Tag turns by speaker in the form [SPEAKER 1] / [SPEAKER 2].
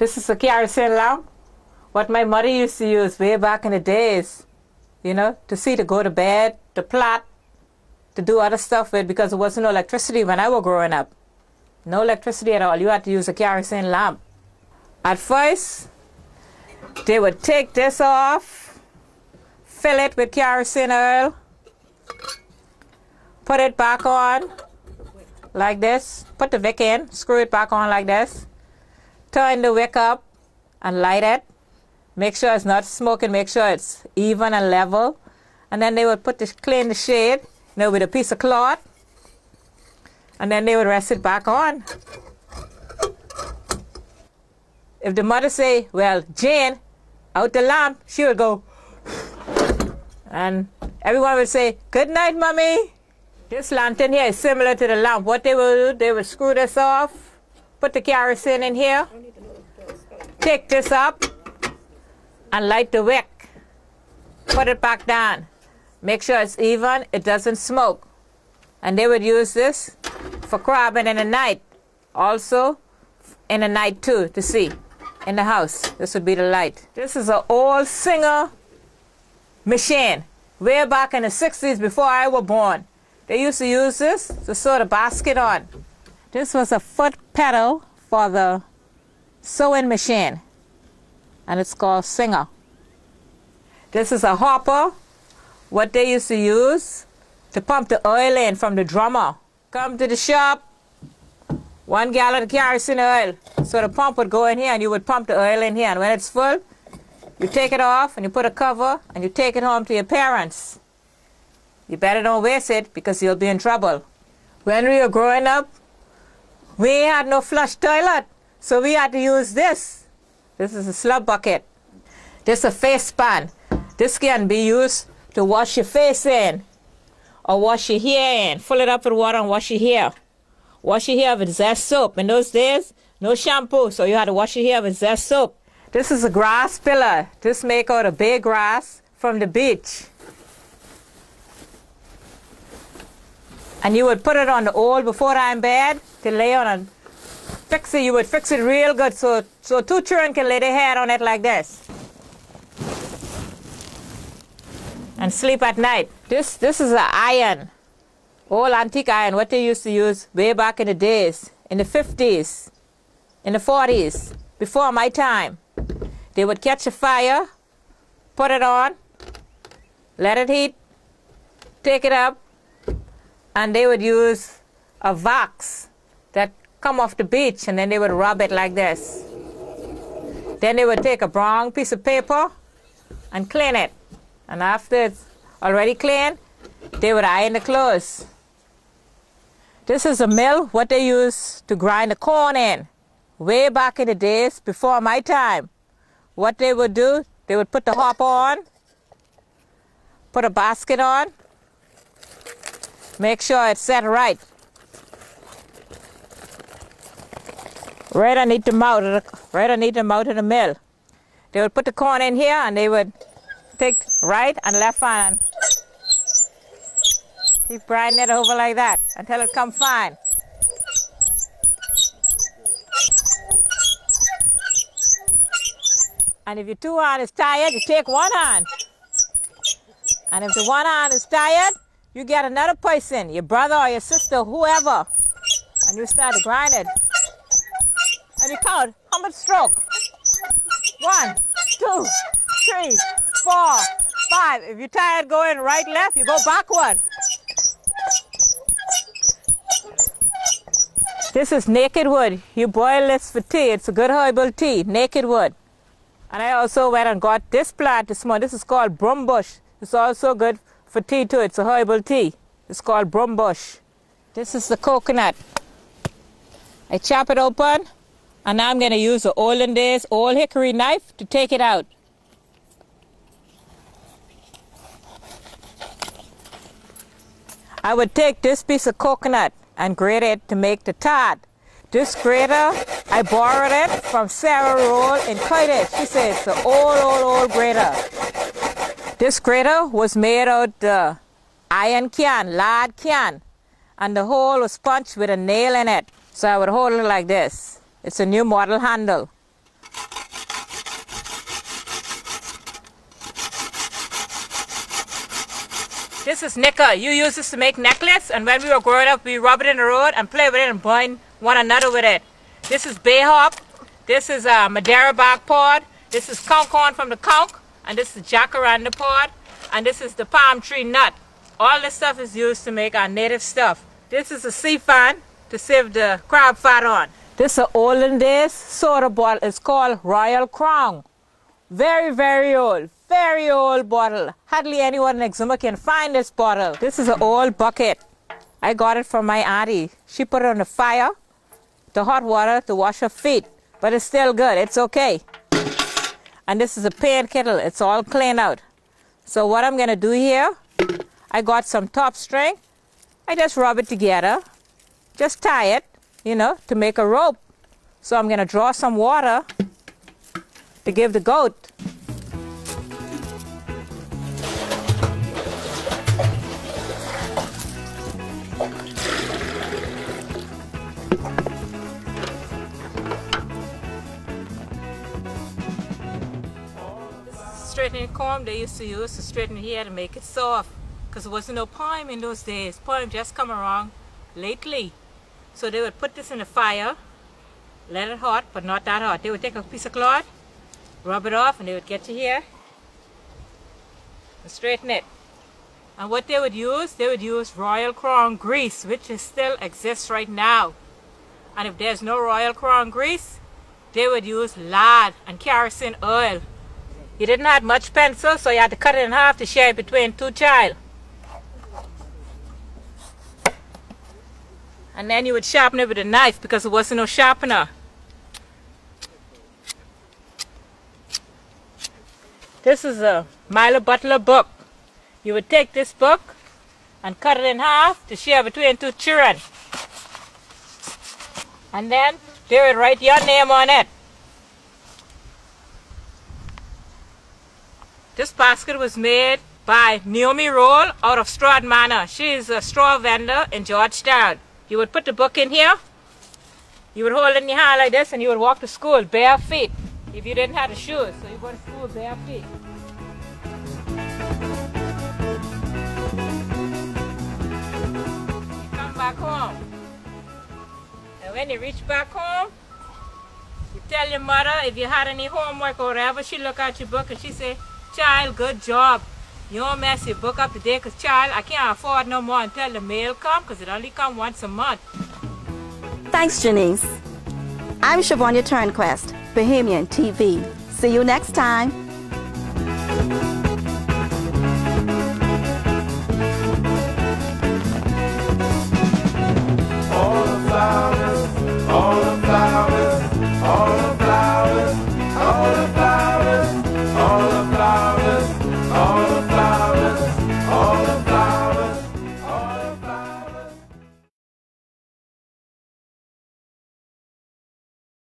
[SPEAKER 1] This is a kerosene lamp. What my mother used to use way back in the days, you know, to see to go to bed, to plot, to do other stuff with, because there wasn't no electricity when I was growing up. No electricity at all. You had to use a kerosene lamp. At first, they would take this off, fill it with kerosene oil, put it back on like this, put the wick in, screw it back on like this, turn the wick up and light it. Make sure it's not smoking, make sure it's even and level. And then they would clean the shade, you know, with a piece of cloth. And then they would rest it back on. If the mother say, well, Jane, out the lamp, she would go, and everyone would say, good night, mommy. This lantern here is similar to the lamp. What they would do, they would screw this off, put the kerosene in here, take this up, and light the wick. Put it back down. Make sure it's even, it doesn't smoke. And they would use this for crabbing in the night. Also, in the night too, to see. In the house, this would be the light. This is an old Singer machine. Way back in the 60s before I was born. They used to use this to sew the basket on. This was a foot pedal for the sewing machine. And it's called Singer. This is a hopper, what they used to use to pump the oil in from the drummer. Come to the shop, 1 gallon of kerosene oil. So the pump would go in here and you would pump the oil in here. And when it's full, you take it off and you put a cover and you take it home to your parents. You better don't waste it because you'll be in trouble. When we were growing up, we had no flush toilet. So we had to use this. This is a slub bucket. This is a face pan. This can be used to wash your face in or wash your hair in. Fill it up with water and wash your hair. Wash your hair with Zest soap. In those days, no shampoo, so you had to wash your hair with Zest soap. This is a grass pillar. This make out of bay grass from the beach. And you would put it on the old before time bed to lay on and fix it. You would fix it real good so 2 children can lay their head on it like this. And sleep at night. This is an iron. Old antique iron, what they used to use way back in the days, in the 50s, in the 40s, before my time. They would catch a fire, put it on, let it heat, take it up, and they would use a wax that come off the beach, and then they would rub it like this. Then they would take a brown piece of paper and clean it. And after it's already clean, they would iron the clothes. This is a mill, what they used to grind the corn in. Way back in the days, before my time. What they would do, they would put the hopper on, put a basket on, make sure it's set right. Right underneath the mouth of the mill. They would put the corn in here and they would take right and left hand. Keep grinding it over like that until it comes fine. And if your 2 hand is tired, you take 1 hand. And if the 1 hand is tired, you get another person, your brother or your sister, whoever. And you start to grind it. And you count how much stroke. 1, 2, 3, 4, 5. If you're tired going right, left, you go backward. This is naked wood. You boil this for tea. It's a good herbal tea, naked wood. And I also went and got this plant this morning. This is called broom bush. It's also good for tea too. It's a herbal tea. It's called broom bush. This is the coconut. I chop it open, and now I'm going to use the olden days old hickory knife to take it out. I would take this piece of coconut and grate it to make the tart. This grater, I borrowed it from Sarah Roll in Coitage. She said it's an old grater. This grater was made out of the iron can, lard can, and the hole was punched with a nail in it. So I would hold it like this. It's a new model handle. This is nickel. You use this to make necklace, and when we were growing up, we rub it in the road and play with it and bind one another with it. This is bay hop. This is Madeira bark pod. This is conch horn from the conch, and this is jacaranda pod, and this is the palm tree nut. All this stuff is used to make our native stuff. This is a sea fan to save the crab fat on. This is an olden days soda bottle. It's called Royal Crown. Very, very old bottle. Hardly anyone in Exuma can find this bottle. This is an old bucket. I got it from my auntie. She put it on the fire, the hot water to wash her feet. But it's still good. It's okay. And this is a pan kettle. It's all clean out. So what I'm going to do here, I got some top string. I just rub it together. Just tie it, you know, to make a rope. So I'm going to draw some water to give the goat. Straightening comb they used to use to straighten the hair to make it soft, because there wasn't no palm in those days. Palm just come around lately. So they would put this in the fire, let it hot, but not that hot. They would take a piece of cloth, rub it off, and they would get your hair and straighten it. And what they would use Royal Crown grease, which still exists right now. And if there's no Royal Crown grease, they would use lard and kerosene oil. You didn't have much pencil, so you had to cut it in half to share it between two child. And then you would sharpen it with a knife because there wasn't no sharpener. This is a Milo Butler book. You would take this book and cut it in half to share between two children. And then they would write your name on it. This basket was made by Naomi Roll out of Stroud Manor. She is a straw vendor in Georgetown. You would put the book in here, you would hold it in your hand like this, and you would walk to school bare feet if you didn't have the shoes. So you go to school bare feet. You come back home. And when you reach back home, you tell your mother if you had any homework or whatever. She look at your book and she say, "Child, good job. You don't mess your book up today, because child, I can't afford no more until the mail come, because it only come once a month."
[SPEAKER 2] Thanks, Janice. I'm Siobhan Turnquest, Bahamian TV. See you next time.
[SPEAKER 3] All the flowers, all the flowers, all the flowers, all the flowers, all the flowers, all the flowers, all the flowers.